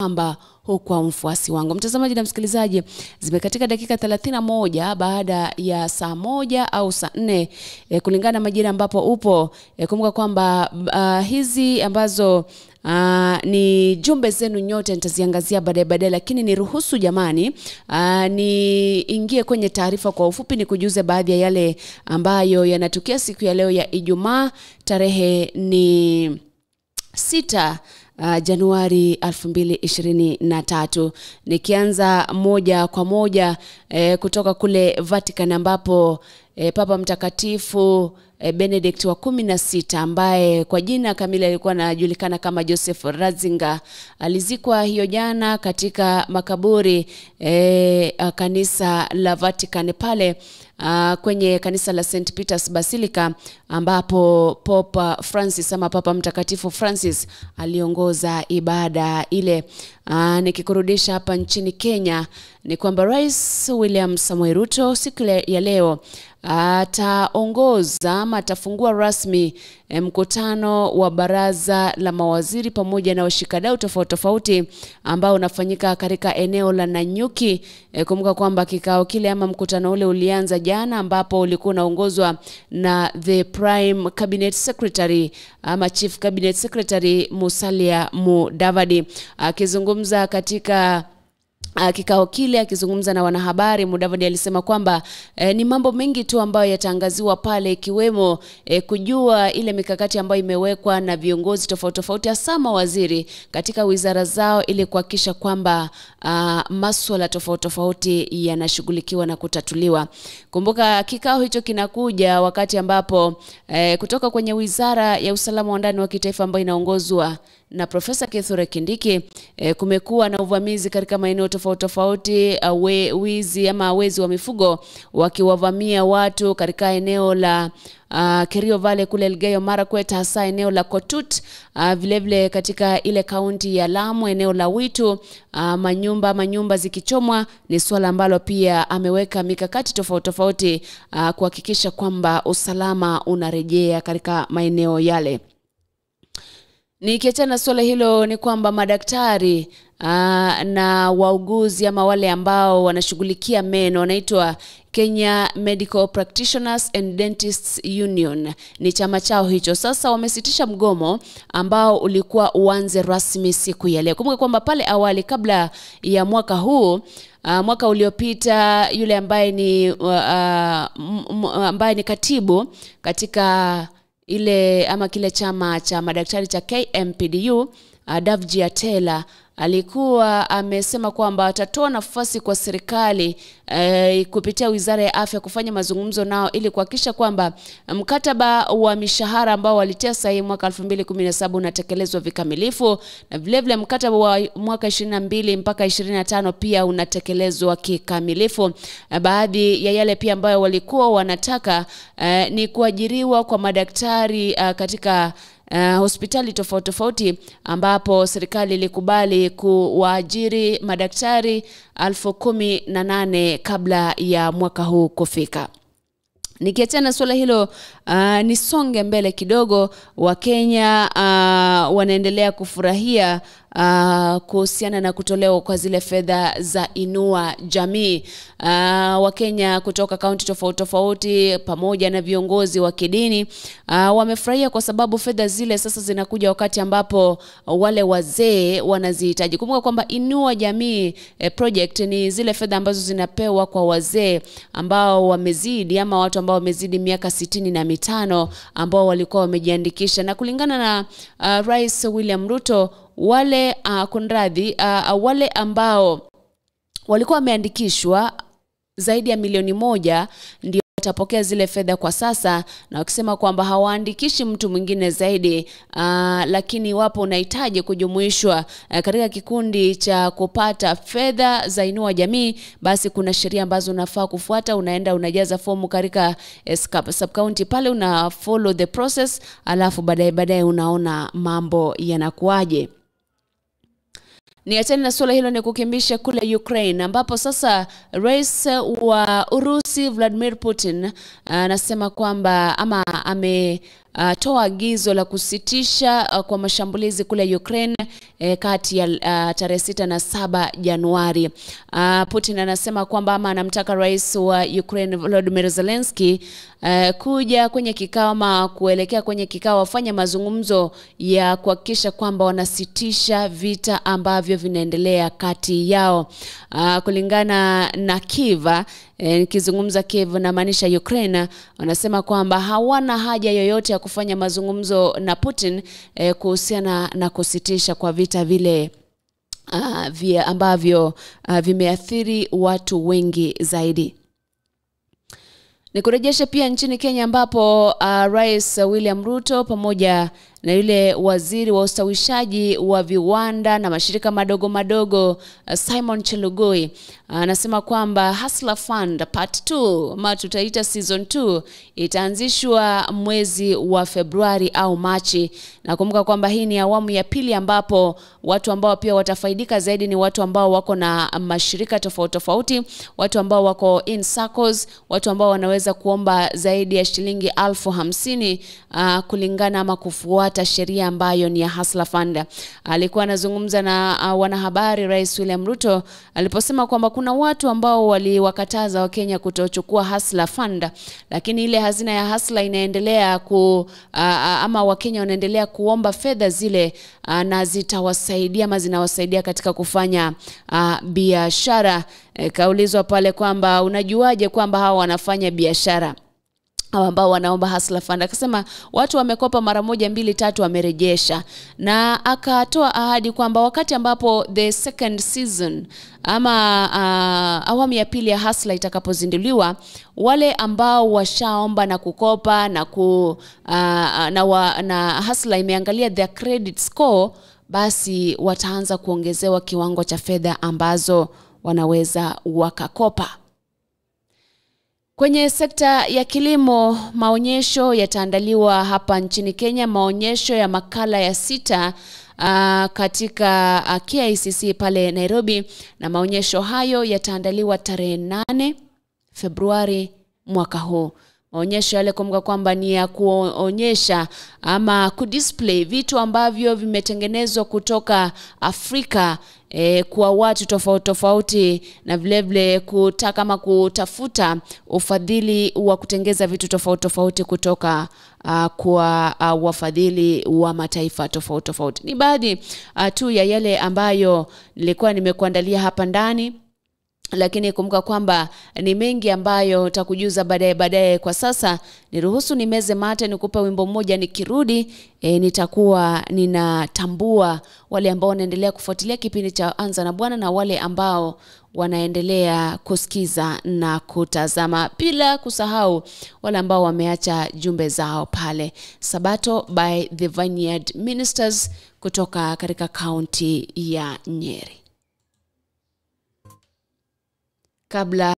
kwamba hukuwa mfuasi wangu. Mtazamaji na msikilizaji, zimekatika dakika 31 baada ya saa 1 au saa 4 kulingana na majira ambapo upo. Kumbuka kwamba hizi ambazo ni jumbe zenu nyote nitaziangazia baadaye, lakini niruhusu jamani niingie kwenye taarifa kwa ufupi, ni kujuze baadhi ya yale ambayo yanatukia siku ya leo ya Ijumaa. Tarehe ni 6 Januari 2023. Nikianza moja kwa moja kutoka kule Vatican ambapo Papa Mtakatifu Benedict wa 16 ambaye kwa jina kamili alikuwa anajulikana kama Joseph Ratzinger alizikwa hiyo jana katika makaburi kanisa la Vatican pale kwenye kanisa la St. Peter's Basilica ambapo Papa Francis ama Papa Mtakatifu Francis aliongoza ibada ile. Nikikurudisha hapa nchini Kenya ni kwamba Rais William Samoei Ruto siku ya leo ataongoza ama atafungua rasmi mkutano wa baraza la mawaziri pamoja na washikadau tofauti ambao unafanyika katika eneo la Nanyuki. Kumbuka kwamba kikao kile ama mkutano ule ulianza jana ambapo ulikuwa unaongozwa na the Prime Cabinet Secretary ama Chief Cabinet Secretary Musalia Mudavadi. Akizungumza katika kikao kile, akizungumza na wanahabari, Mudavadi alisema kwamba ni mambo mengi tu ambayo yataangaziwa pale, ikiwemo kujua ile mikakati ambayo imewekwa na viongozi tofauti hasa mawaziri katika wizara zao ili kuhakikisha kwamba masuala tofauti yanashughulikiwa na kutatuliwa. Kumbuka kikao hicho kinakuja wakati ambapo kutoka kwenye wizara ya usalama wa ndani wa kitaifa ambayo inaongozwa na Profesa Kithure Kindiki kumekuwa na uvamizi katika maeneo tofauti, wizi ama wezi wa mifugo wakiwavamia watu katika eneo la Kerio Valley kule Elgeyo Marakwet, hasa eneo la Kotut, vilevile katika ile kaunti ya Lamu eneo la Witu, manyumba zikichomwa. Ni swala ambalo pia ameweka mikakati tofauti kuhakikisha kwamba usalama unarejea katika maeneo yale. Nikiachana swala hilo ni kwamba madaktari na wauguzi ama wale ambao wanashughulikia meno wanaitwa Kenya Medical Practitioners and Dentists Union, ni chama chao hicho, sasa wamesitisha mgomo ambao ulikuwa uanze rasmi siku ya leo. Kumbuka kwamba pale awali kabla ya mwaka huu, mwaka uliopita, yule ambaye ni katibu katika ile ama kile chama cha madaktari cha KMPDU, Davji Atela, alikuwa amesema kwamba atatoa nafasi kwa serikali kupitia Wizara ya Afya kufanya mazungumzo nao ili kuhakikisha kwamba mkataba wa mishahara ambao walitia sahihi mwaka 2017 unatekelezwa vikamilifu, na vilevile mkataba wa mwaka 22 mpaka 25 pia unatekelezwa kikamilifu. Baadhi ya yale pia ambayo walikuwa wanataka ni kuajiriwa kwa madaktari katika hospitali tofauti ambapo serikali ilikubali kuwaajiri madaktari 18,000 kabla ya mwaka huu kufika. Nikiachana swala hilo nisonge mbele kidogo. Wakenya wanaendelea kufurahia kuhusiana na kutolewa kwa zile fedha za Inua Jamii. Wakenya kutoka kaunti tofauti pamoja na viongozi wa kidini wamefurahia kwa sababu fedha zile sasa zinakuja wakati ambapo wale wazee wanazihitaji. Kumbuka kwamba Inua Jamii project ni zile fedha ambazo zinapewa kwa wazee ambao wamezidi ama watu ambao wamezidi miaka 65 ambao walikuwa wamejiandikisha, na kulingana na Rais William Ruto, wale wale ambao walikuwa wameandikishwa zaidi ya milioni 1 ndio watapokea zile fedha kwa sasa, na wakisema kwamba hawaandikishi mtu mwingine zaidi, lakini wapo unahitaji kujumuishwa katika kikundi cha kupata fedha za Inua Jamii, basi kuna sheria ambazo unafaa kufuata. Unaenda unajaza fomu katika sub county pale, una follow the process, alafu baadaye unaona mambo yanakuaje. Niachane na swala hilo ni kukimbisha kule Ukraine ambapo sasa Rais wa Urusi Vladimir Putin anasema kwamba ama ametoa agizo la kusitisha kwa mashambulizi kule Ukraine kati ya tarehe 6 na 7 Januari. Putin anasema kwamba ama anamtaka rais wa Ukraine Volodymyr Zelensky kuja kwenye kikao ama kuelekea kwenye kikao wafanye mazungumzo ya kuhakikisha kwamba wanasitisha vita ambavyo vinaendelea kati yao. Kulingana na Kiev, nikizungumza Kiev na maanisha Ukraine, wanasema kwamba hawana haja yoyote ya kufanya mazungumzo na Putin kuhusiana na kusitisha kwa vita vile ambavyo vimeathiri watu wengi zaidi. Nikurejeshe pia nchini Kenya ambapo Rais William Ruto pamoja na yule waziri wa ustawishaji wa viwanda na mashirika madogo madogo Simon Chelugui anasema kwamba Hustler Fund Part 2 ama tutaita Season 2 itaanzishwa mwezi wa Februari au Machi. Nakumbuka kwamba hii ni awamu ya pili ambapo watu ambao pia watafaidika zaidi ni watu ambao wako na mashirika tofauti tofauti, watu ambao wako in circles, watu ambao wanaweza kuomba zaidi ya shilingi 50,000 kulingana ama kufuata sheria ambayo ni ya Hustler Fund. Alikuwa anazungumza na wanahabari Rais William Ruto aliposema kwamba kuna watu ambao waliwakataza Wakenya kutochukua Hustler Fund, lakini ile hazina ya Hustler inaendelea ama Wakenya wanaendelea kuomba fedha zile na zitawasaidia ama zinawasaidia katika kufanya biashara. Kaulizwa pale kwamba unajuaje kwamba hao wanafanya biashara ambao wanaomba Hustler Fund, akasema watu wamekopa mara 1, 2, 3 wamerejesha, na akatoa ahadi kwamba wakati ambapo the second season ama awamu ya pili ya Hustler itakapozinduliwa, wale ambao washaomba na kukopa na Hustler imeangalia their credit score, basi wataanza kuongezewa kiwango cha fedha ambazo wanaweza wakakopa. Kwenye sekta ya kilimo, maonyesho yataandaliwa hapa nchini Kenya, maonyesho ya makala ya 6 katika KICC pale Nairobi, na maonyesho hayo yataandaliwa tarehe 8 Februari mwaka huu. Maonyesho yale kumbuka kwamba ni ya kuonyesha ama kudisplay vitu ambavyo vimetengenezwa kutoka Afrika kwa watu tofauti tofauti, na vile vile kutaka ama kutafuta ufadhili wa kutengeza vitu tofauti tofauti kutoka kwa wafadhili wa mataifa tofauti tofauti. Ni baadhi tu ya yale ambayo nilikuwa nimekuandalia hapa ndani, lakini kumbuka kwamba ni mengi ambayo nitakujuza baadaye. Kwa sasa niruhusu nimeze mate nikupe wimbo mmoja, nikirudi nitakuwa ninatambua wale ambao wanaendelea kufuatilia kipindi cha Anza na Bwana na wale ambao wanaendelea kusikiza na kutazama, bila kusahau wale ambao wameacha jumbe zao pale. Sabato by the Vineyard Ministers kutoka katika kaunti ya Nyeri. Kabla